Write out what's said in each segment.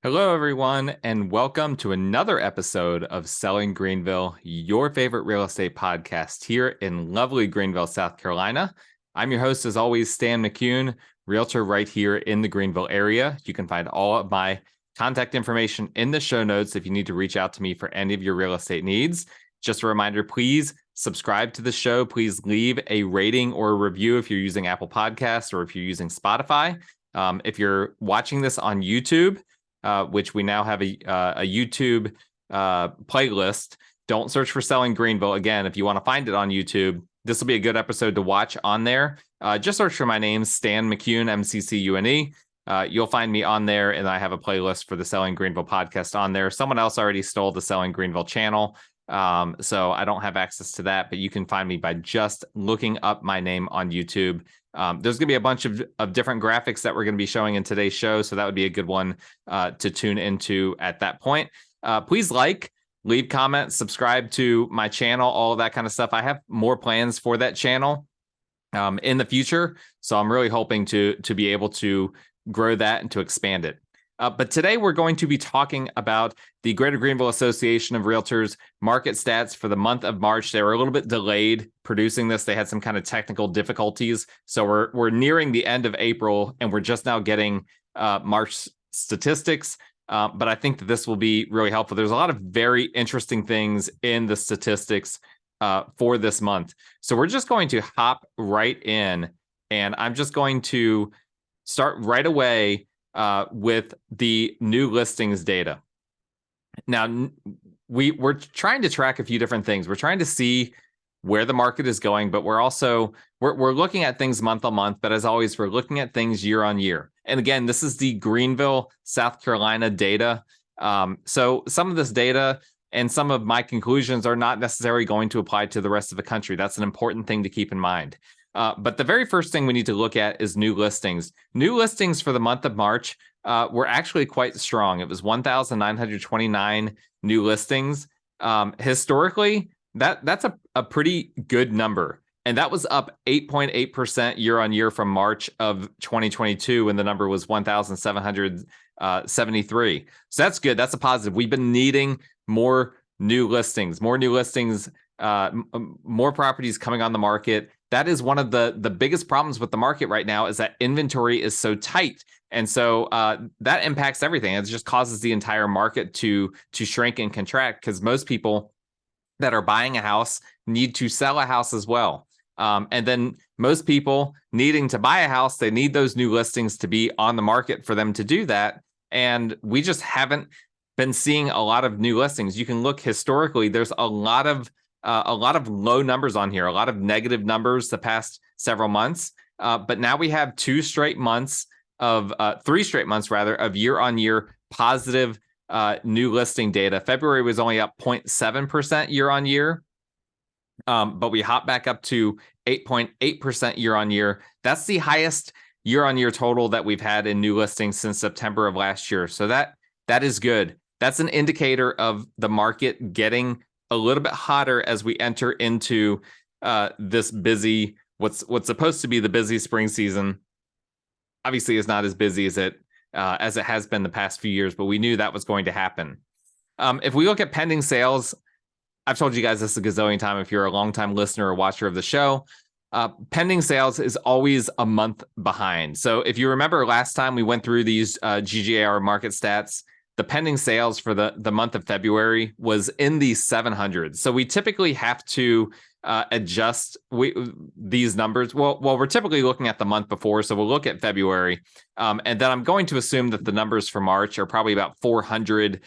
Hello, everyone, and welcome to another episode of Selling Greenville, your favorite real estate podcast here in lovely Greenville, South Carolina. I'm your host, as always, Stan McCune, realtor right here in the Greenville area. You can find all of my contact information in the show notes if you need to reach out to me for any of your real estate needs. Just a reminder, please subscribe to the show. Please leave a rating or a review if you're using Apple Podcasts or if you're using Spotify. If you're watching this on YouTube, which we now have a YouTube playlist. Don't search for Selling Greenville. Again, if you want to find it on YouTube, this will be a good episode to watch on there. Just search for my name, Stan McCune, MCCUNE. You'll find me on there, and I have a playlist for the Selling Greenville podcast on there. Someone else already stole the Selling Greenville channel, so I don't have access to that, but you can find me by just looking up my name on YouTube. There's going to be a bunch of different graphics that we're going to be showing in today's show, so that would be a good one to tune into at that point. Please leave comments, subscribe to my channel, all of that kind of stuff. I have more plans for that channel in the future, so I'm really hoping to be able to grow that and to expand it. But today we're going to be talking about the Greater Greenville Association of Realtors market stats for the month of March. They were a little bit delayed producing this. They had some kind of technical difficulties. So we're nearing the end of April, and we're just now getting March statistics. But I think that this will be really helpful. There's a lot of very interesting things in the statistics for this month. So we're just going to hop right in, and I'm just going to start right away with the new listings data. Now, we're trying to track a few different things. We're trying to see where the market is going, but we're also we're looking at things month on month. But as always, we're looking at things year on year. And again, this is the Greenville, South Carolina data. So some of this data and some of my conclusions are not necessarily going to apply to the rest of the country. That's an important thing to keep in mind. But the very first thing we need to look at is new listings. New listings for the month of March were actually quite strong. It was 1,929 new listings. Historically, that's a pretty good number. And that was up 8.8% year on year from March of 2022, when the number was 1,773. So that's good. That's a positive. We've been needing more new listings, more properties coming on the market. That is one of the biggest problems with the market right now, is that inventory is so tight. And so that impacts everything. It just causes the entire market to shrink and contract, because most people that are buying a house need to sell a house as well. And then most people needing to buy a house, they need those new listings to be on the market for them to do that. And we just haven't been seeing a lot of new listings. You can look historically, there's a lot of low numbers on here, a lot of negative numbers the past several months. But now we have three straight months of year on year positive new listing data. February was only up 0.7% year on year. But we hop back up to 8.8% year on year. That's the highest year on year total that we've had in new listings since September of last year. So that is good. That's an indicator of the market getting a little bit hotter as we enter into this busy, what's supposed to be the busy spring season. Obviously, it's not as busy as it has been the past few years, but we knew that was going to happen. If we look at pending sales, I've told you guys this a gazillion times if you're a longtime listener or watcher of the show. Pending sales is always a month behind. So if you remember last time we went through these GGAR market stats, the pending sales for the month of February was in the 700s. So we typically have to adjust these numbers. Well, we're typically looking at the month before, so we'll look at February. And then I'm going to assume that the numbers for March are probably about 400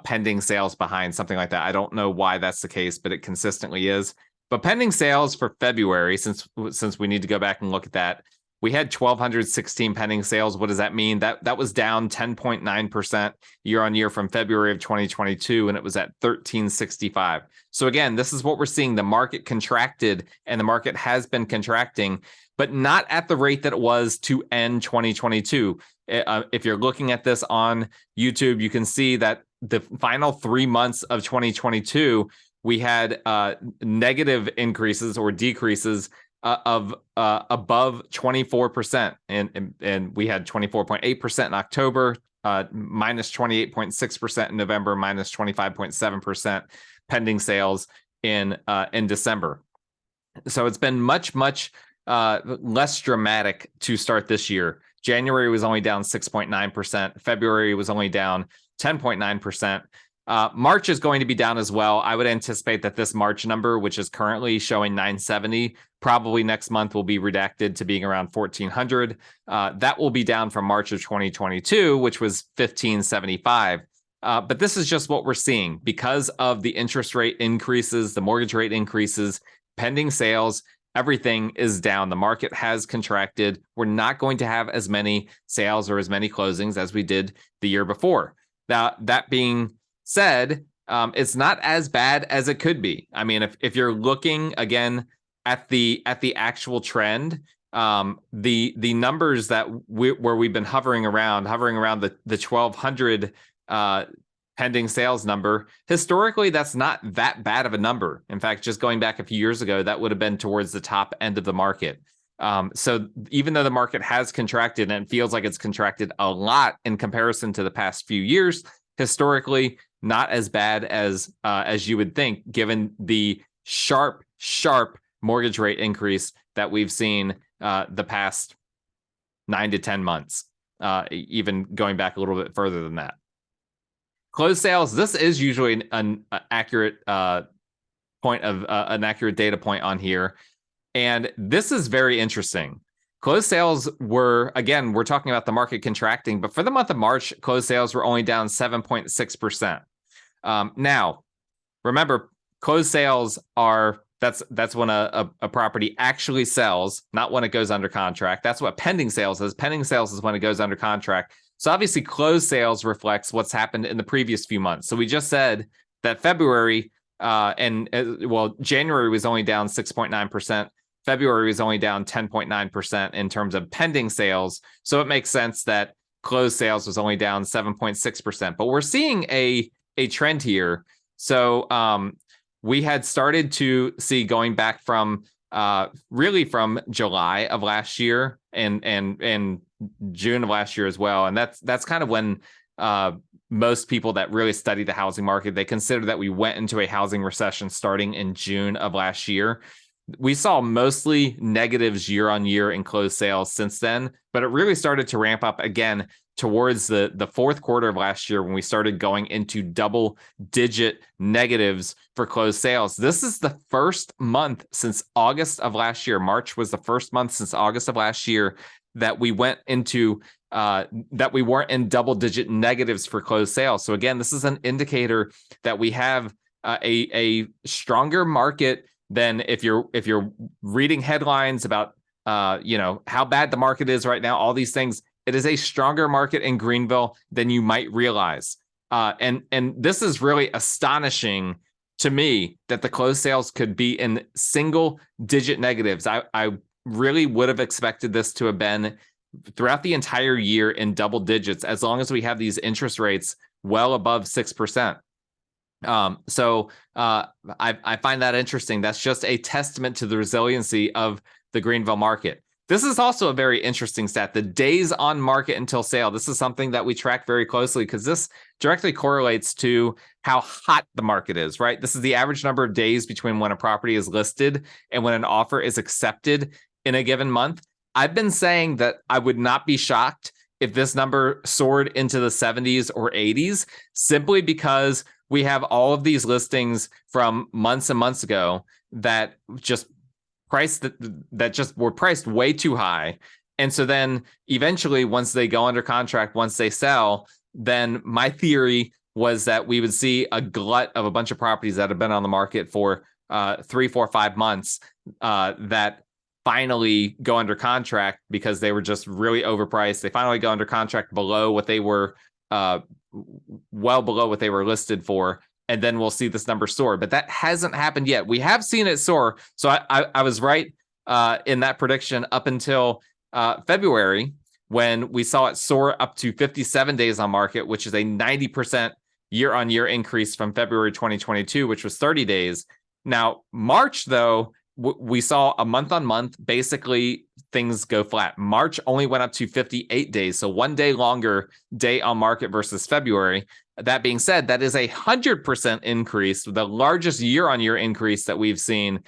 pending sales behind, something like that. I don't know why that's the case, but it consistently is. But pending sales for February, since we need to go back and look at that, we had 1,216 pending sales. What does that mean? That was down 10.9% year on year from February of 2022, and it was at 1,365. So again, this is what we're seeing. The market contracted, and the market has been contracting, but not at the rate that it was to end 2022. If you're looking at this on YouTube, you can see that the final 3 months of 2022, we had negative increases or decreases of above 24%. And we had 24.8% in October, minus 28.6% in November, minus 25.7% pending sales in December. So it's been much less dramatic to start this year. January was only down 6.9%. February was only down 10.9%. March is going to be down as well. I would anticipate that this March number, which is currently showing 970, probably next month will be redacted to being around 1,400. That will be down from March of 2022, which was 1,575. But this is just what we're seeing because of the interest rate increases, the mortgage rate increases, pending sales, everything is down. The market has contracted. We're not going to have as many sales or as many closings as we did the year before. Now, that being said, it's not as bad as it could be. I mean, if you're looking again at the actual trend, the numbers that where we've been hovering around the 1,200 pending sales number, historically, that's not that bad of a number. In fact, just going back a few years ago, that would have been towards the top end of the market. So even though the market has contracted and it feels like it's contracted a lot in comparison to the past few years, historically, not as bad as you would think, given the sharp mortgage rate increase that we've seen the past 9 to 10 months, even going back a little bit further than that. Closed sales, this is usually an accurate point of an accurate data point on here. And this is very interesting. Closed sales were, again, we're talking about the market contracting, but for the month of March, closed sales were only down 7.6%. Now, remember, closed sales are, that's when a property actually sells, not when it goes under contract. That's what pending sales is. Pending sales is when it goes under contract. So obviously, closed sales reflects what's happened in the previous few months. So we just said that February January was only down 6.9%. February was only down 10.9% in terms of pending sales. So it makes sense that closed sales was only down 7.6%. But we're seeing a trend here. So we had started to see, going back from really from July of last year and June of last year as well. And that's kind of when most people that really study the housing market, they consider that we went into a housing recession starting in June of last year. We saw mostly negatives year on year in closed sales since then, but it really started to ramp up again towards the fourth quarter of last year when we started going into double-digit negatives for closed sales. This is the first month since August of last year. March was the first month since August of last year that we went into that we weren't in double-digit negatives for closed sales. So again, this is an indicator that we have a stronger market than if you're reading headlines about how bad the market is right now. All these things. It is a stronger market in Greenville than you might realize. And this is really astonishing to me that the closed sales could be in single-digit negatives. I really would have expected this to have been throughout the entire year in double digits, as long as we have these interest rates well above 6%. So I find that interesting. That's just a testament to the resiliency of the Greenville market. This is also a very interesting stat, the days on market until sale. This is something that we track very closely because this directly correlates to how hot the market is, right? This is the average number of days between when a property is listed and when an offer is accepted in a given month. I've been saying that I would not be shocked if this number soared into the 70s or 80s, simply because we have all of these listings from months and months ago that just were priced way too high. And so then eventually, once they go under contract, once they sell, then my theory was that we would see a glut of a bunch of properties that have been on the market for 3, 4, 5 months that finally go under contract because they were just really overpriced. They finally go under contract below what they were, well below what they were listed for. And then we'll see this number soar. But that hasn't happened yet. We have seen it soar. So I was right in that prediction up until February, when we saw it soar up to 57 days on market, which is a 90% year-on-year increase from February 2022, which was 30 days. Now, March, though, we saw a month-on-month, basically things go flat. March only went up to 58 days, so 1 day longer day on market versus February. That being said, that is 100% increase, the largest year-on-year increase that we've seen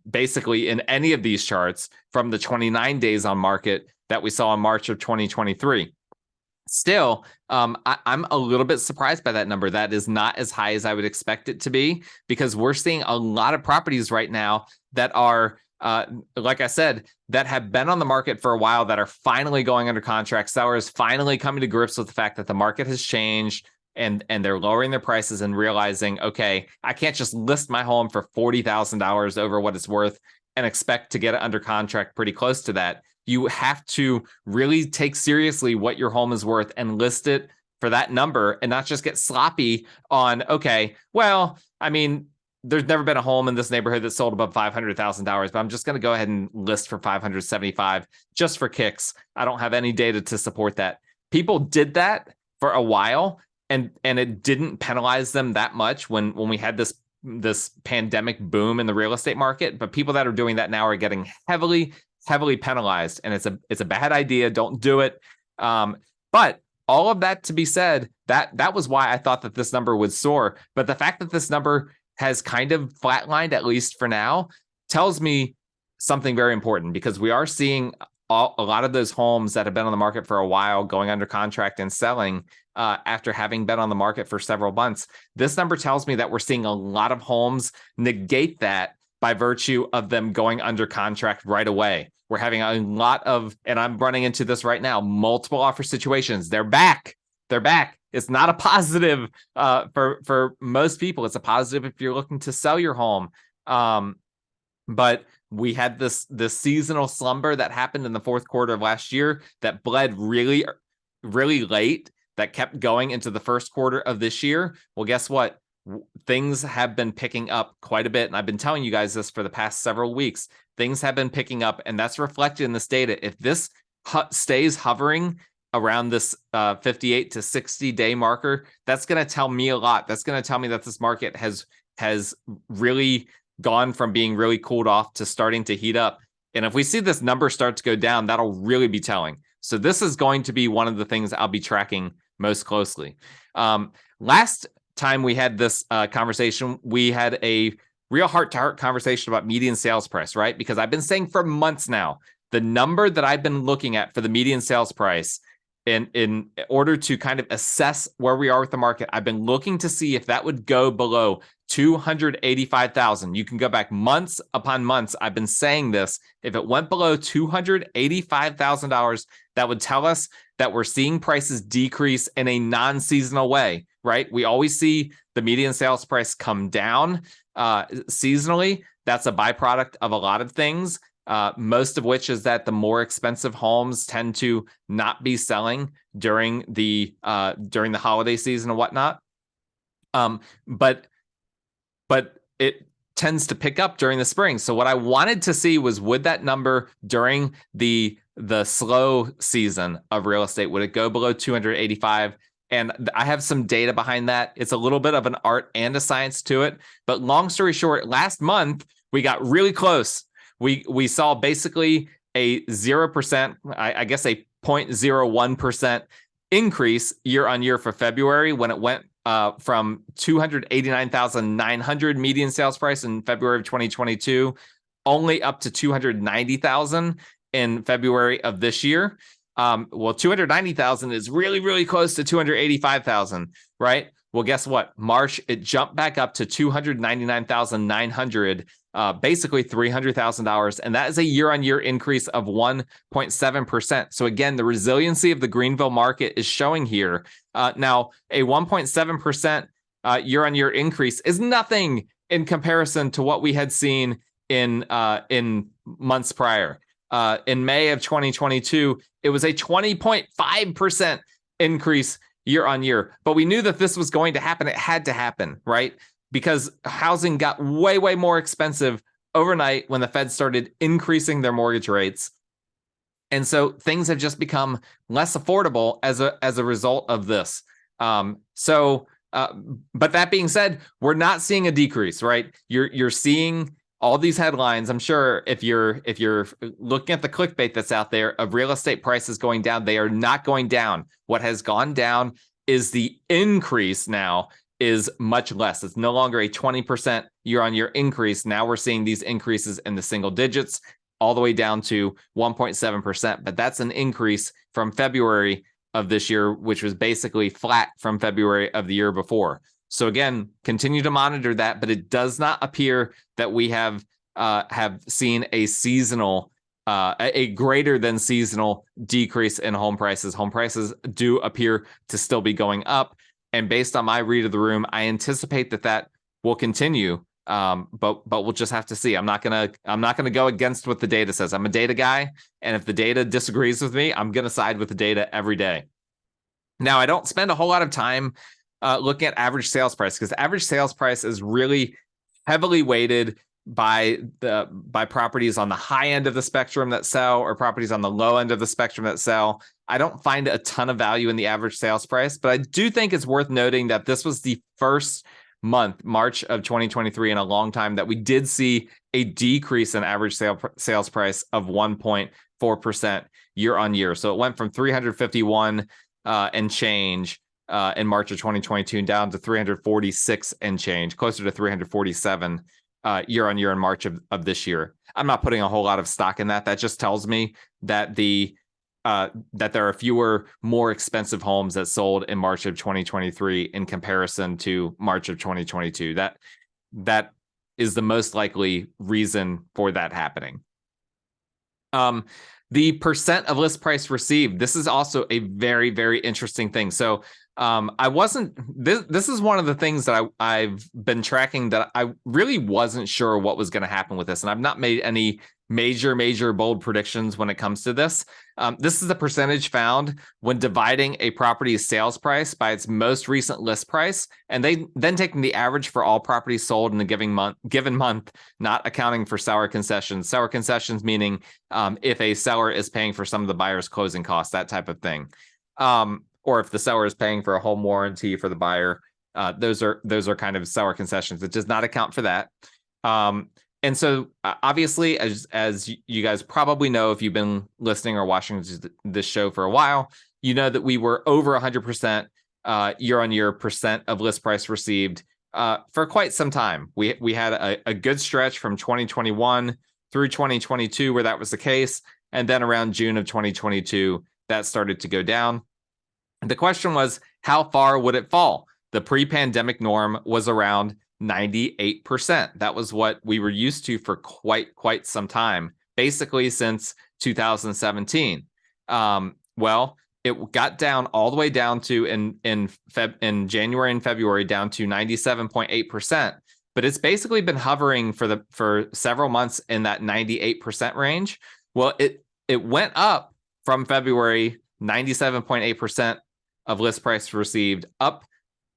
basically in any of these charts from the 29 days on market that we saw in March of 2023. Still, I'm a little bit surprised by that number. That is not as high as I would expect it to be, because we're seeing a lot of properties right now that are, like I said, that have been on the market for a while that are finally going under contract. Sellers finally coming to grips with the fact that the market has changed, and they're lowering their prices and realizing, okay, I can't just list my home for $40,000 over what it's worth and expect to get it under contract pretty close to that. You have to really take seriously what your home is worth and list it for that number, and not just get sloppy on, okay, well, I mean, there's never been a home in this neighborhood that sold above $500,000, but I'm just going to go ahead and list for $575 just for kicks. I don't have any data to support that. People did that for a while, and it didn't penalize them that much when we had this pandemic boom in the real estate market. But people that are doing that now are getting heavily penalized, and it's a bad idea. Don't do it. But all of that to be said, that was why I thought that this number would soar. But the fact that this number has kind of flatlined, at least for now, tells me something very important, because we are seeing a lot of those homes that have been on the market for a while going under contract and selling after having been on the market for several months. This number tells me that we're seeing a lot of homes negate that by virtue of them going under contract right away. We're having a lot of, and I'm running into this right now, multiple offer situations. They're back. It's not a positive for most people. It's a positive if you're looking to sell your home. But we had this seasonal slumber that happened in the fourth quarter of last year that bled really, really late, that kept going into the first quarter of this year. Well, guess what? Things have been picking up quite a bit. And I've been telling you guys this for the past several weeks. Things have been picking up, and that's reflected in this data. If this stays hovering around this 58 to 60 day marker, that's going to tell me a lot. That's going to tell me that this market has really gone from being really cooled off to starting to heat up. And if we see this number start to go down, that'll really be telling. So this is going to be one of the things I'll be tracking most closely. Last time we had this conversation, we had a real heart-to-heart conversation about median sales price, right? Because I've been saying for months now, the number that I've been looking at for the median sales price in order to kind of assess where we are with the market, I've been looking to see if that would go below $285,000. You can go back months upon months. I've been saying this. If it went below $285,000, that would tell us that we're seeing prices decrease in a non-seasonal way, right? We always see the median sales price come down seasonally. That's a byproduct of a lot of things. Most of which is that the more expensive homes tend to not be selling during the holiday season and whatnot. But it tends to pick up during the spring. So what I wanted to see was, would that number during the slow season of real estate, would it go below 285? And I have some data behind that. It's a little bit of an art and a science to it. But long story short, last month we got really close. We saw basically a 0%, I guess a 0.01% increase year on year for February, when it went from 289,900 median sales price in February of 2022, only up to 290,000 in February of this year. Well, 290,000 is really, really close to 285,000, right? Well, guess what? March, it jumped back up to 299,900, basically $300,000. And that is a year-on-year increase of 1.7%. So again, the resiliency of the Greenville market is showing here. Now, a 1.7% year-on-year increase is nothing in comparison to what we had seen in months prior. In May of 2022, it was a 20.5% increase year on year. But we knew that this was going to happen. It had to happen, right? Because housing got way, way more expensive overnight when the Fed started increasing their mortgage rates. And so things have just become less affordable as a result of this. But that being said, we're not seeing a decrease, right? You're seeing all these headlines, I'm sure if you're looking at the clickbait that's out there of real estate prices going down, they are not going down. What has gone down is the increase now is much less. It's no longer a 20% year-on-year increase. Now we're seeing these increases in the single digits all the way down to 1.7%. But that's an increase from February of this year, which was basically flat from February of the year before. So again, continue to monitor that, but it does not appear that we have seen a seasonal, a greater than seasonal decrease in home prices. Home prices do appear to still be going up, and based on my read of the room, I anticipate that will continue. But we'll just have to see. I'm not gonna go against what the data says. I'm a data guy, and if the data disagrees with me, I'm gonna side with the data every day. Now, I don't spend a whole lot of time looking at average sales price, because average sales price is really heavily weighted by properties on the high end of the spectrum that sell, or properties on the low end of the spectrum that sell. I don't find a ton of value in the average sales price, but I do think it's worth noting that this was the first month, March of 2023, in a long time that we did see a decrease in average sales price of 1.4% year on year. So it went from 351 and change in March of 2022 down to 346 and change, closer to 347 year on year in March of this year. I'm not putting a whole lot of stock in that. That just tells me that that there are fewer, more expensive homes that sold in March of 2023 in comparison to March of 2022. That is the most likely reason for that happening. The percent of list price received. This is also a very, very interesting thing. So this is one of the things that I've been tracking that I really wasn't sure what was going to happen with this. And I've not made any major bold predictions when it comes to this. This is the percentage found when dividing a property's sales price by its most recent list price, and then taking the average for all properties sold in a given month, not accounting for seller concessions. Seller concessions meaning if a seller is paying for some of the buyer's closing costs, that type of thing. Or if the seller is paying for a home warranty for the buyer, those are kind of seller concessions. It does not account for that. And so obviously, as you guys probably know, if you've been listening or watching this show for a while, you know that we were over 100% year-on-year percent of list price received for quite some time. We had a good stretch from 2021 through 2022 where that was the case. And then around June of 2022, that started to go down. The question was, how far would it fall? The pre-pandemic norm was around 98%. That was what we were used to for quite some time, basically since 2017. Well, it got down all the way down to in January and February down to 97.8%. But it's basically been hovering for several months in that 98% range. Well, it went up from February, 97.8% of list price received, up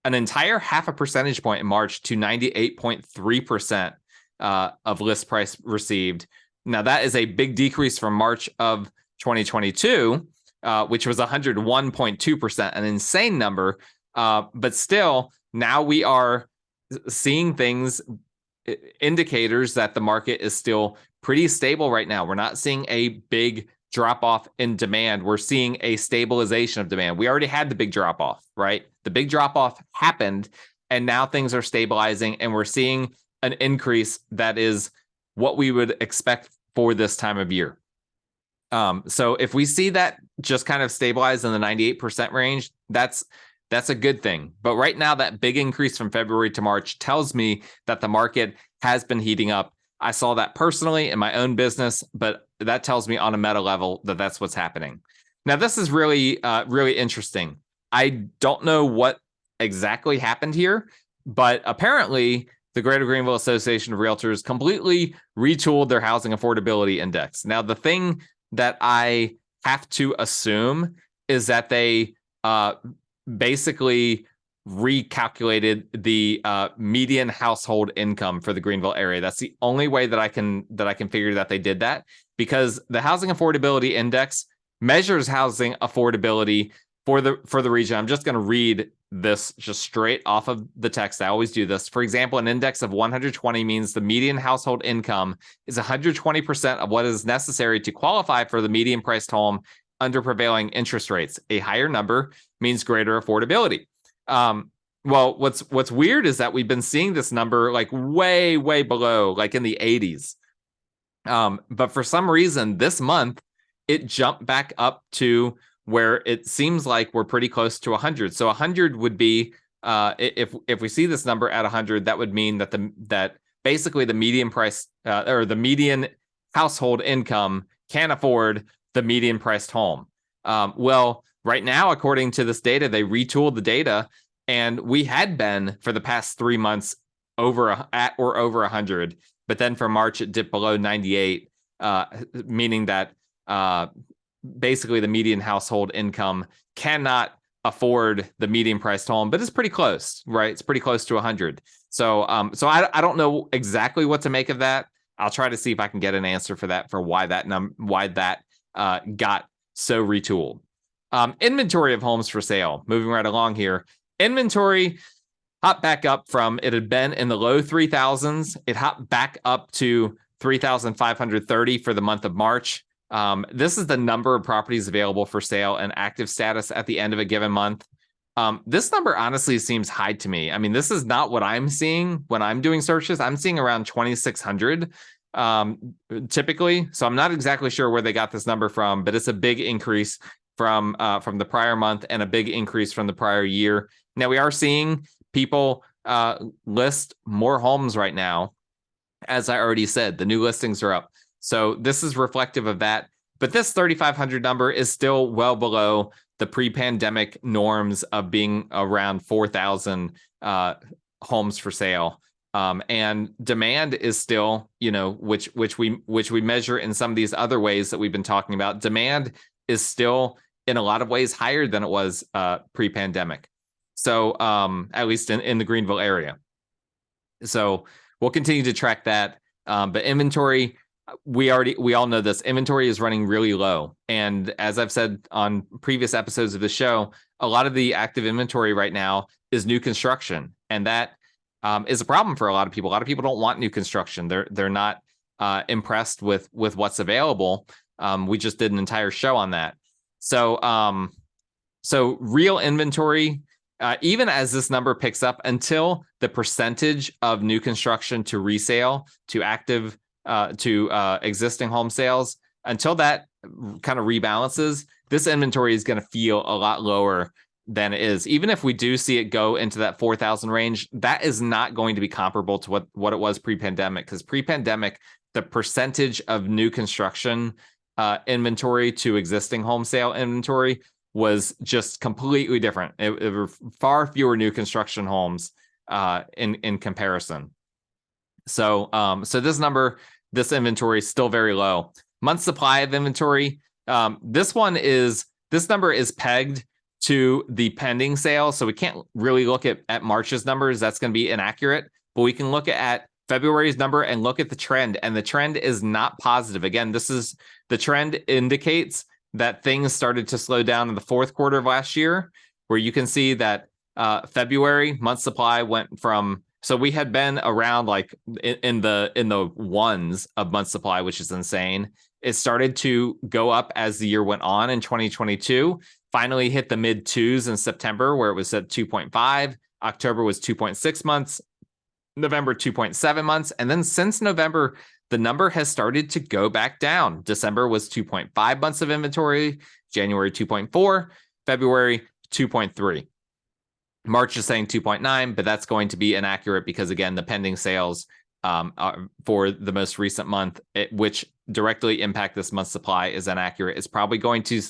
an entire half a percentage point in March to 98.3% of list price received. Now, that is a big decrease from March of 2022, which was 101.2%, an insane number. But still, now we are seeing indicators that the market is still pretty stable right now. We're not seeing a big drop off in demand. We're seeing a stabilization of demand. We already had the big drop off, right? The big drop off happened, and now things are stabilizing, and we're seeing an increase that is what we would expect for this time of year. So if we see that just kind of stabilize in the 98% range, that's a good thing. But right now, that big increase from February to March tells me that the market has been heating up. I saw that personally in my own business, but that tells me on a meta level that that's what's happening. Now, this is really interesting. I don't know what exactly happened here, but apparently the Greater Greenville Association of Realtors completely retooled their housing affordability index. Now, the thing that I have to assume is that they basically recalculated the median household income for the Greenville area. That's the only way that I can figure that they did that, because the housing affordability index measures housing affordability for the region. I'm just going to read this just straight off of the text. I always do this. For example, an index of 120 means the median household income is 120% of what is necessary to qualify for the median priced home under prevailing interest rates. A higher number means greater affordability. Well, what's weird is that we've been seeing this number like way, way below, like in the 80s. But for some reason, this month, it jumped back up to where it seems like we're pretty close to 100. So 100 would be, if we see this number at 100, that would mean that basically the median price or the median household income can afford the median priced home. Well, right now, according to this data, they retooled the data, and we had been for the past 3 months over 100, but then for March it dipped below 98, meaning that basically the median household income cannot afford the median priced home, but it's pretty close, right? It's pretty close to 100. So I don't know exactly what to make of that. I'll try to see if I can get an answer for that, for why that got so retooled. Inventory of homes for sale. Moving right along here. Inventory hopped back up from, it had been in the low 3,000s. It hopped back up to 3,530 for the month of March. This is the number of properties available for sale and active status at the end of a given month. This number honestly seems high to me. I mean, this is not what I'm seeing when I'm doing searches. I'm seeing around 2,600 typically. So I'm not exactly sure where they got this number from, but it's a big increase from the prior month and a big increase from the prior year. Now, we are seeing people list more homes right now. As I already said, the new listings are up. So this is reflective of that. But this 3,500 number is still well below the pre-pandemic norms of being around 4,000 homes for sale. And demand is still, which we measure in some of these other ways that we've been talking about. Demand is still in a lot of ways higher than it was pre-pandemic. So at least in the Greenville area. So we'll continue to track that. But inventory, we all know this. Inventory is running really low. And as I've said on previous episodes of the show, a lot of the active inventory right now is new construction. And that is a problem for a lot of people. A lot of people don't want new construction. They're not impressed with what's available. We just did an entire show on that. So real inventory, even as this number picks up, until the percentage of new construction to resale to active to existing home sales, until that kind of rebalances, this inventory is going to feel a lot lower than it is. Even if we do see it go into that 4,000 range, that is not going to be comparable to what it was pre-pandemic, because pre-pandemic, the percentage of new construction inventory to existing home sale inventory was just completely different. It were far fewer new construction homes in comparison. So this inventory is still very low. Month supply of inventory. This number is pegged to the pending sale. So we can't really look at March's numbers. That's going to be inaccurate, but we can look at February's number and look at the trend, and the trend is not positive. Again, the trend indicates that things started to slow down in the fourth quarter of last year, where you can see that February month supply went from, so we had been around like in the ones of month supply, which is insane. It started to go up as the year went on in 2022, finally hit the mid twos in September, where it was at 2.5. October was 2.6 months, November 2.7 months. And then since November, the number has started to go back down. December was 2.5 months of inventory, January 2.4, February 2.3. March is saying 2.9, but that's going to be inaccurate because, again, the pending sales for the most recent month, which directly impact this month's supply, is inaccurate. It's probably going to,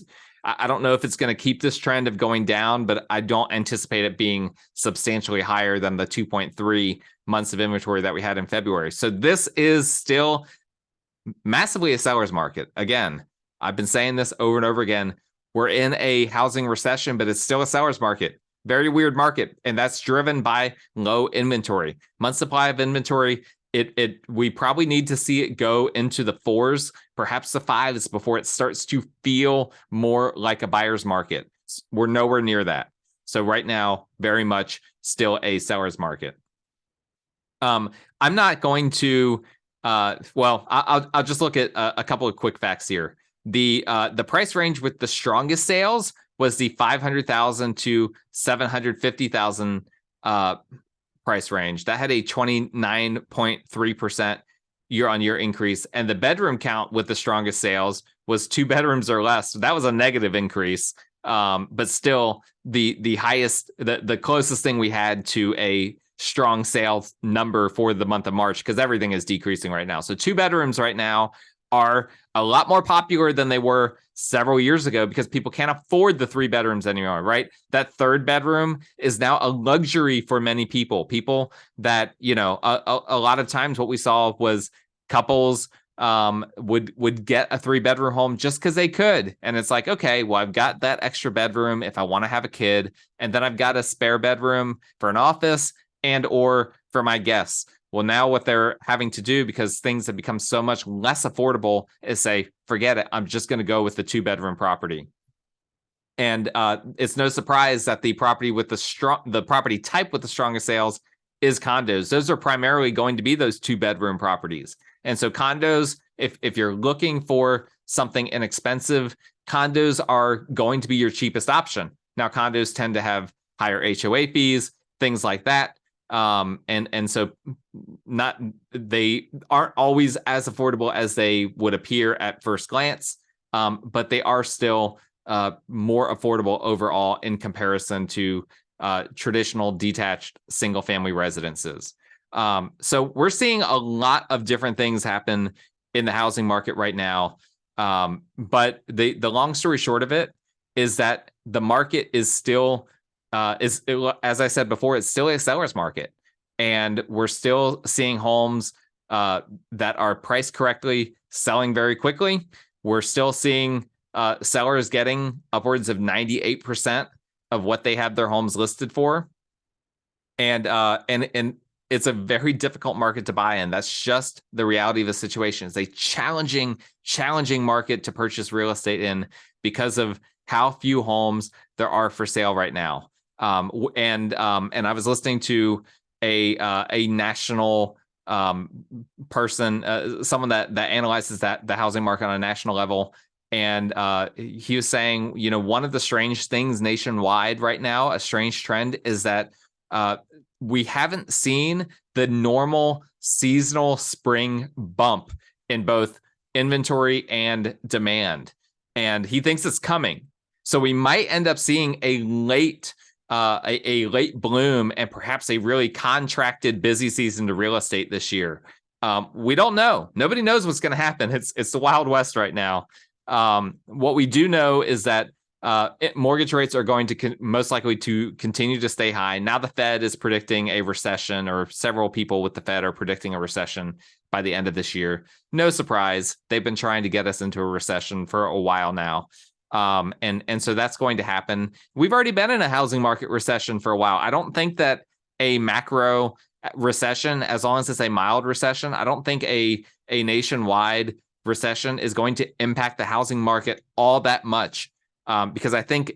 I don't know if it's going to keep this trend of going down, but I don't anticipate it being substantially higher than the 2.3 months of inventory that we had in February. So this is still massively a seller's market. Again, I've been saying this over and over again. We're in a housing recession, but it's still a seller's market. Very weird market, and that's driven by low inventory. Month supply of inventory, we probably need to see it go into the 4s, perhaps the 5s, before it starts to feel more like a buyer's market. We're nowhere near that. So right now, very much still a seller's market. I'm not going to, I'll just look at a couple of quick facts here. The price range with the strongest sales was the 500,000 to 750,000 price range. That had a 29.3% year-on-year increase, and the bedroom count with the strongest sales was 2 bedrooms or less. So that was a negative increase, but still the highest, the closest thing we had to a strong sales number for the month of March, because everything is decreasing right now. So 2 bedrooms right now are a lot more popular than they were several years ago because people can't afford the 3 bedrooms anymore, right? That 3rd bedroom is now a luxury for many people. People that, a lot of times what we saw was couples would get a 3-bedroom home just because they could. And it's like, okay, well, I've got that extra bedroom if I want to have a kid, and then I've got a spare bedroom for an office and or for my guests. Well, now what they're having to do, because things have become so much less affordable, is say, forget it. I'm just going to go with the 2-bedroom property. And it's no surprise that the property type with the strongest sales is condos. Those are primarily going to be those 2-bedroom properties. And so condos, if you're looking for something inexpensive, condos are going to be your cheapest option. Now, condos tend to have higher HOA fees, things like that. And so they aren't always as affordable as they would appear at first glance, but they are still more affordable overall in comparison to traditional detached single family residences. So we're seeing a lot of different things happen in the housing market right now. But the long story short of it is that the market is still as I said before, it's still a seller's market, and we're still seeing homes that are priced correctly selling very quickly. We're still seeing sellers getting upwards of 98% of what they have their homes listed for, and it's a very difficult market to buy in. That's just the reality of the situation. It's a challenging market to purchase real estate in because of how few homes there are for sale right now. And I was listening to a national person, someone that analyzes the housing market on a national level, and he was saying, one of the strange things nationwide right now, a strange trend, is that we haven't seen the normal seasonal spring bump in both inventory and demand, and he thinks it's coming. So we might end up seeing a late bloom and perhaps a really contracted busy season to real estate this year. We don't know. Nobody knows what's going to happen. It's the Wild West right now. What we do know is that mortgage rates are going to most likely to continue to stay high. Now the Fed is predicting a recession, or several people with the Fed are predicting a recession by the end of this year. No surprise. They've been trying to get us into a recession for a while now. And so that's going to happen. We've already been in a housing market recession for a while. I don't think that a macro recession, as long as it's a mild recession, I don't think a nationwide recession is going to impact the housing market all that much. Because I think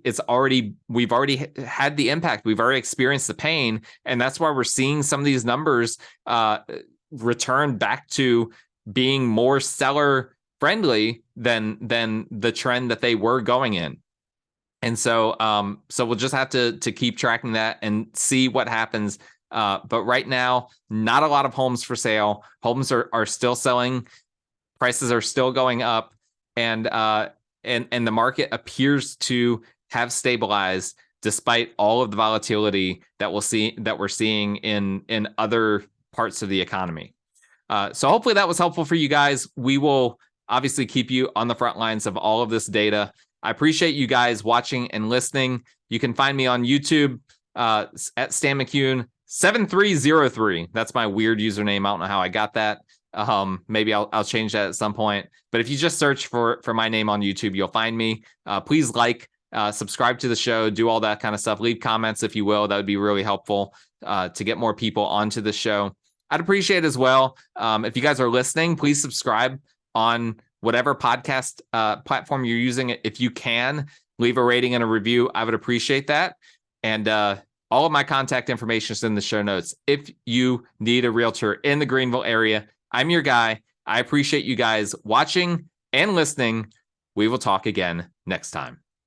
we've already had the impact. We've already experienced the pain. And that's why we're seeing some of these numbers return back to being more seller friendly than the trend that they were going in. And so we'll just have to keep tracking that and see what happens. But right now, not a lot of homes for sale. Homes are still selling. Prices are still going up. And the market appears to have stabilized despite all of the volatility that we're seeing in other parts of the economy. So hopefully that was helpful for you guys. We will obviously keep you on the front lines of all of this data. I appreciate you guys watching and listening. You can find me on YouTube at Stan McCune 7303. That's my weird username. I don't know how I got that. Maybe I'll change that at some point. But if you just search for my name on YouTube, you'll find me. Please subscribe to the show, do all that kind of stuff. Leave comments if you will. That would be really helpful to get more people onto the show. I'd appreciate as well if you guys are listening, please subscribe on whatever podcast platform you're using. If you can, leave a rating and a review. I would appreciate that. And all of my contact information is in the show notes. If you need a realtor in the Greenville area, I'm your guy. I appreciate you guys watching and listening. We will talk again next time.